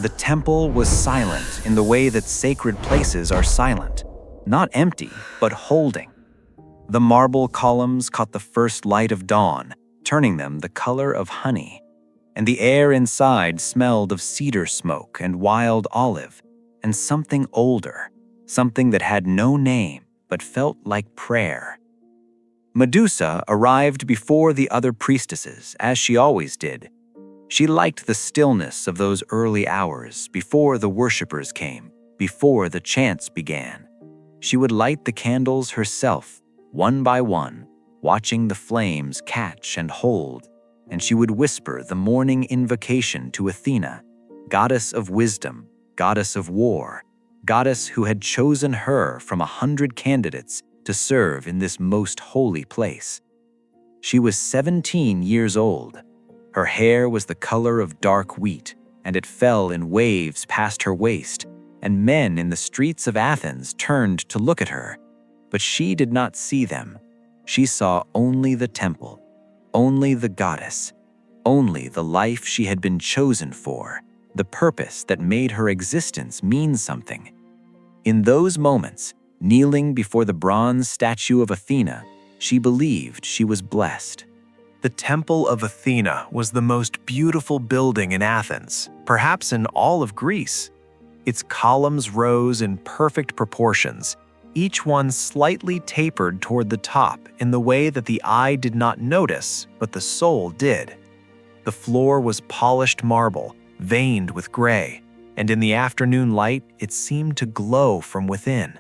The temple was silent in the way that sacred places are silent, not empty, but holding. The marble columns caught the first light of dawn, turning them the color of honey, and the air inside smelled of cedar smoke and wild olive, and something older, something that had no name but felt like prayer. Medusa arrived before the other priestesses, as she always did. She liked the stillness of those early hours, before the worshippers came, before the chants began. She would light the candles herself, one by one, watching the flames catch and hold, and she would whisper the morning invocation to Athena, goddess of wisdom, goddess of war, goddess who had chosen her from 100 candidates to serve in this most holy place. She was 17 years old. Her hair was the color of dark wheat, and it fell in waves past her waist, and men in the streets of Athens turned to look at her. But she did not see them. She saw only the temple, only the goddess, only the life she had been chosen for, the purpose that made her existence mean something. In those moments, kneeling before the bronze statue of Athena, she believed she was blessed. The Temple of Athena was the most beautiful building in Athens, perhaps in all of Greece. Its columns rose in perfect proportions, each one slightly tapered toward the top in the way that the eye did not notice, but the soul did. The floor was polished marble, veined with gray, and in the afternoon light it seemed to glow from within.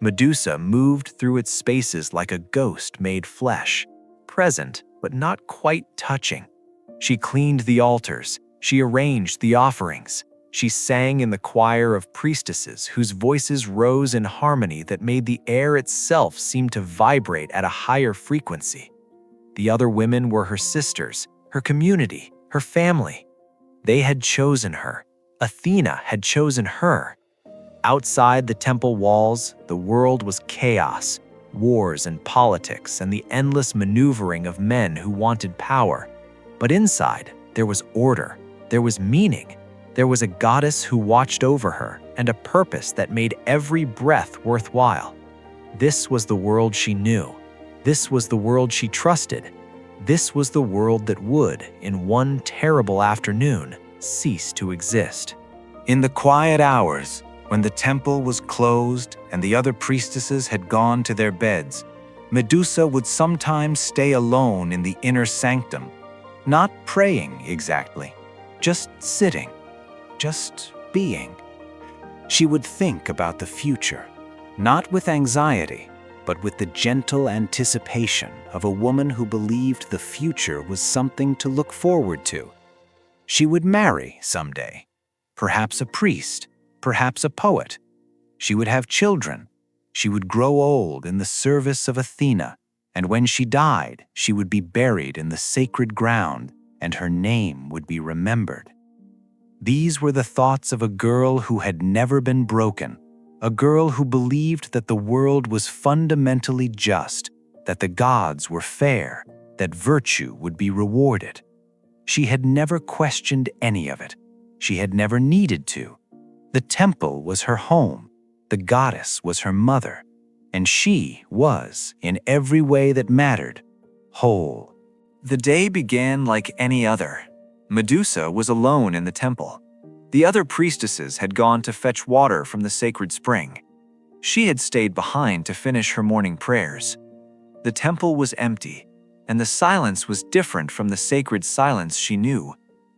Medusa moved through its spaces like a ghost made flesh, present but not quite touching. She cleaned the altars, she arranged the offerings, she sang in the choir of priestesses whose voices rose in harmony that made the air itself seem to vibrate at a higher frequency. The other women were her sisters, her community, her family. They had chosen her. Athena had chosen her. Outside the temple walls, the world was chaos, wars and politics, and the endless maneuvering of men who wanted power. But inside, there was order, there was meaning, there was a goddess who watched over her, and a purpose that made every breath worthwhile. This was the world she knew. This was the world she trusted. This was the world that would, in one terrible afternoon, cease to exist. In the quiet hours, when the temple was closed and the other priestesses had gone to their beds, Medusa would sometimes stay alone in the inner sanctum, not praying exactly, just sitting, just being. She would think about the future, not with anxiety, but with the gentle anticipation of a woman who believed the future was something to look forward to. She would marry someday, perhaps a priest, perhaps a poet. She would have children. She would grow old in the service of Athena, and when she died, she would be buried in the sacred ground, and her name would be remembered. These were the thoughts of a girl who had never been broken, a girl who believed that the world was fundamentally just, that the gods were fair, that virtue would be rewarded. She had never questioned any of it. She had never needed to. The temple was her home, the goddess was her mother, and she was, in every way that mattered, whole. The day began like any other. Medusa was alone in the temple. The other priestesses had gone to fetch water from the sacred spring. She had stayed behind to finish her morning prayers. The temple was empty, and the silence was different from the sacred silence she knew.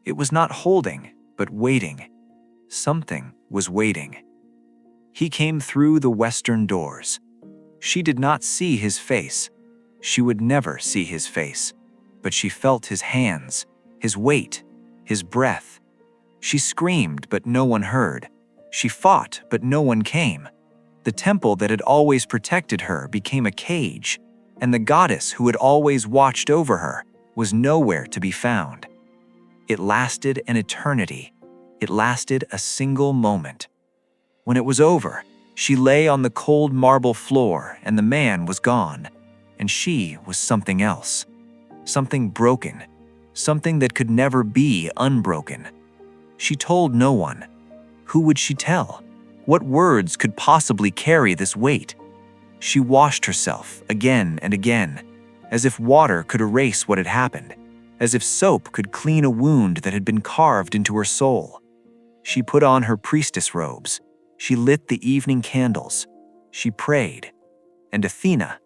It was not holding, but waiting. Something was waiting. He came through the western doors. She did not see his face. She would never see his face, but she felt his hands, his weight, his breath. She screamed, but no one heard. She fought, but no one came. The temple that had always protected her became a cage, and the goddess who had always watched over her was nowhere to be found. It lasted an eternity. It lasted a single moment. When it was over, she lay on the cold marble floor and the man was gone, and she was something else. Something broken, something that could never be unbroken. She told no one, Who would she tell? What words could possibly carry this weight? She washed herself again and again, as if water could erase what had happened, as if soap could clean a wound that had been carved into her soul. She put on her priestess robes. She lit the evening candles. She prayed, and Athena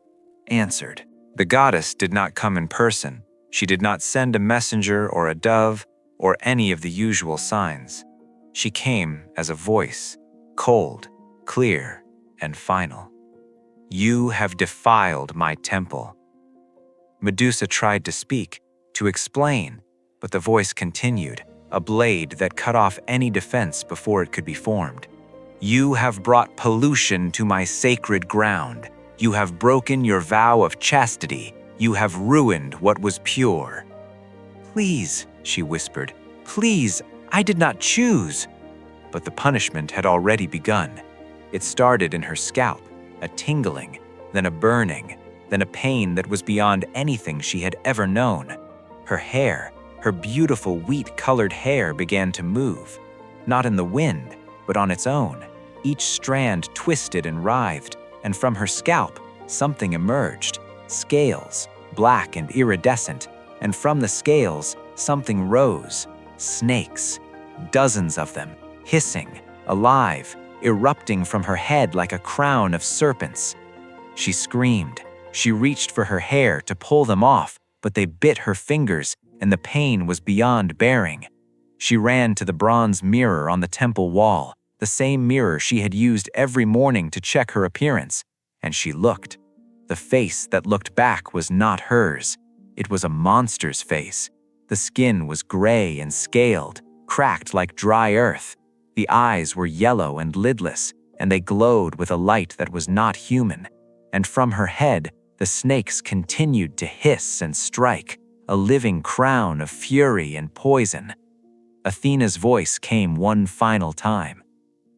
answered. The goddess did not come in person. She did not send a messenger or a dove or any of the usual signs. She came as a voice, cold, clear, and final. You have defiled my temple. Medusa tried to speak, to explain, but the voice continued, a blade that cut off any defense before it could be formed. You have brought pollution to my sacred ground. You have broken your vow of chastity. You have ruined what was pure. Please, she whispered, please, I did not choose. But the punishment had already begun. It started in her scalp, a tingling, then a burning, then a pain that was beyond anything she had ever known. Her hair, her beautiful wheat-colored hair began to move, not in the wind, but on its own. Each strand twisted and writhed, and from her scalp, something emerged, scales, black and iridescent, and from the scales, something rose, snakes, dozens of them, hissing, alive, erupting from her head like a crown of serpents. She screamed. She reached for her hair to pull them off, but they bit her fingers, and the pain was beyond bearing. She ran to the bronze mirror on the temple wall, the same mirror she had used every morning to check her appearance, and she looked. The face that looked back was not hers. It was a monster's face. The skin was gray and scaled, cracked like dry earth. The eyes were yellow and lidless, and they glowed with a light that was not human. And from her head, the snakes continued to hiss and strike, a living crown of fury and poison. Athena's voice came one final time.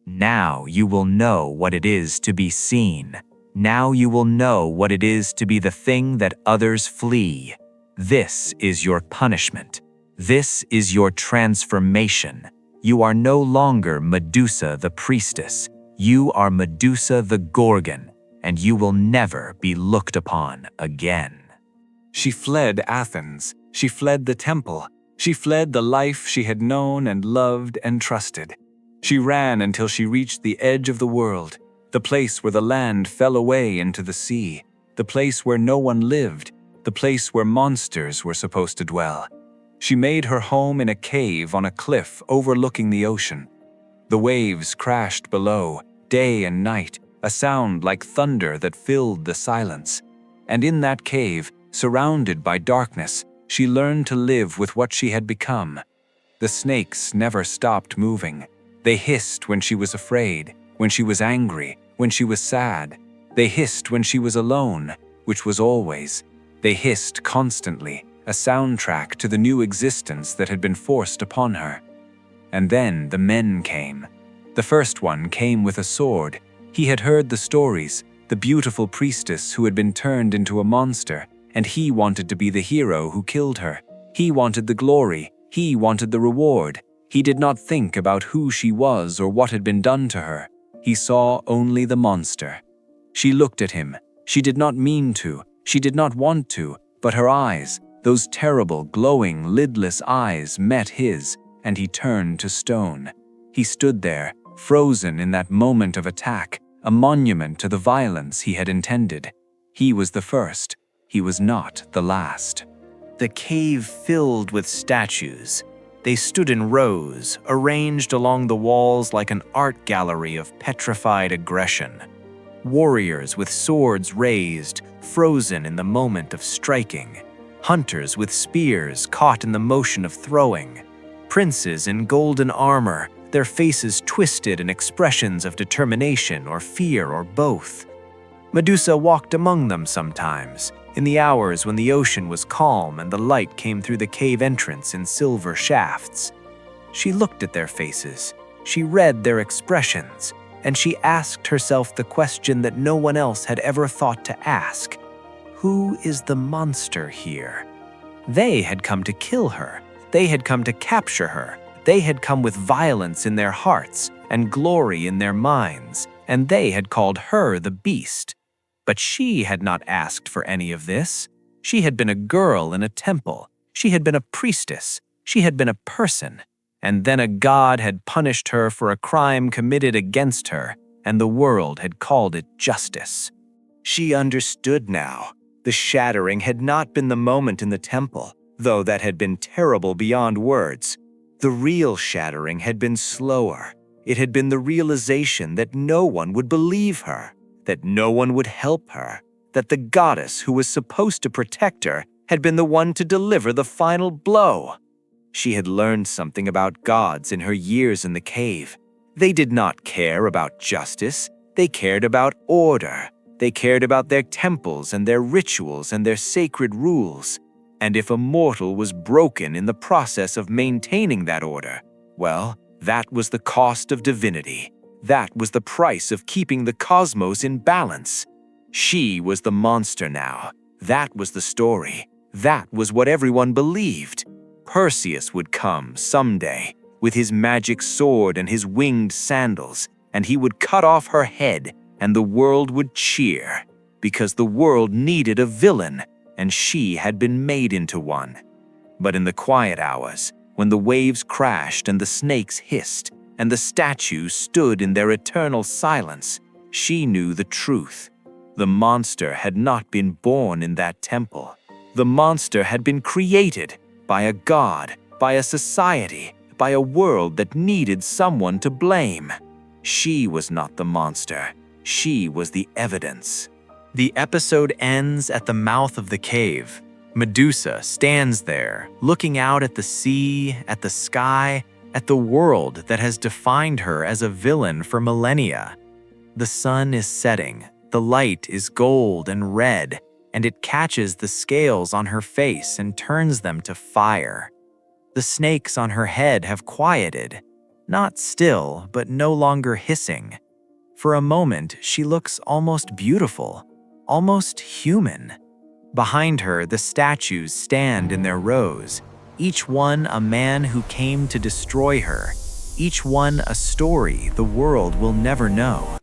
Now you will know what it is to be seen. Now you will know what it is to be the thing that others flee. This is your punishment. This is your transformation. You are no longer Medusa the priestess. You are Medusa the Gorgon, and you will never be looked upon again. She fled Athens. She fled the temple. She fled the life she had known and loved and trusted. She ran until she reached the edge of the world, the place where the land fell away into the sea, the place where no one lived, the place where monsters were supposed to dwell. She made her home in a cave on a cliff overlooking the ocean. The waves crashed below, day and night, a sound like thunder that filled the silence. And in that cave, surrounded by darkness, she learned to live with what she had become. The snakes never stopped moving. They hissed when she was afraid, when she was angry, when she was sad. They hissed when she was alone, which was always. They hissed constantly, a soundtrack to the new existence that had been forced upon her. And then the men came. The first one came with a sword. He had heard the stories, the beautiful priestess who had been turned into a monster, and he wanted to be the hero who killed her. He wanted the glory. He wanted the reward. He did not think about who she was or what had been done to her. He saw only the monster. She looked at him. She did not mean to. She did not want to, but her eyes, those terrible, glowing, lidless eyes, met his, and he turned to stone. He stood there, frozen in that moment of attack, a monument to the violence he had intended. He was the first. He was not the last. The cave filled with statues. They stood in rows, arranged along the walls like an art gallery of petrified aggression. Warriors with swords raised, frozen in the moment of striking. Hunters with spears caught in the motion of throwing. Princes in golden armor, their faces twisted in expressions of determination or fear or both. Medusa walked among them sometimes, in the hours when the ocean was calm and the light came through the cave entrance in silver shafts. She looked at their faces, she read their expressions, and she asked herself the question that no one else had ever thought to ask. Who is the monster here? They had come to kill her. They had come to capture her. They had come with violence in their hearts, and glory in their minds, and they had called her the beast. But she had not asked for any of this. She had been a girl in a temple. She had been a priestess. She had been a person. And then a god had punished her for a crime committed against her, and the world had called it justice. She understood now. The shattering had not been the moment in the temple, though that had been terrible beyond words. The real shattering had been slower. It had been the realization that no one would believe her, that no one would help her, that the goddess who was supposed to protect her had been the one to deliver the final blow. She had learned something about gods in her years in the cave. They did not care about justice. They cared about order. They cared about their temples and their rituals and their sacred rules. And if a mortal was broken in the process of maintaining that order, well, that was the cost of divinity. That was the price of keeping the cosmos in balance. She was the monster now. That was the story. That was what everyone believed. Perseus would come someday with his magic sword and his winged sandals, and he would cut off her head, and the world would cheer, because the world needed a villain, and she had been made into one. But in the quiet hours, when the waves crashed and the snakes hissed, and the statues stood in their eternal silence, she knew the truth. The monster had not been born in that temple. The monster had been created by a god, by a society, by a world that needed someone to blame. She was not the monster. She was the evidence. The episode ends at the mouth of the cave. Medusa stands there, looking out at the sea, at the sky, at the world that has defined her as a villain for millennia. The sun is setting, the light is gold and red, and it catches the scales on her face and turns them to fire. The snakes on her head have quieted, not still, but no longer hissing. For a moment, she looks almost beautiful, almost human. Behind her, the statues stand in their rows, each one a man who came to destroy her, each one a story the world will never know.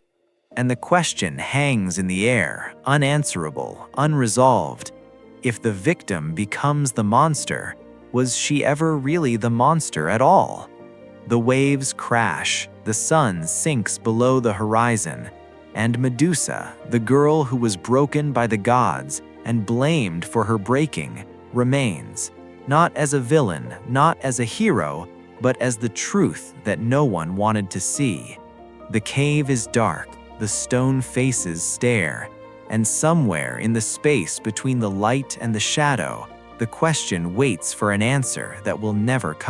And the question hangs in the air, unanswerable, unresolved. If the victim becomes the monster, was she ever really the monster at all? The waves crash, the sun sinks below the horizon, and Medusa, the girl who was broken by the gods and blamed for her breaking, remains, not as a villain, not as a hero, but as the truth that no one wanted to see. The cave is dark, the stone faces stare, and somewhere in the space between the light and the shadow, the question waits for an answer that will never come.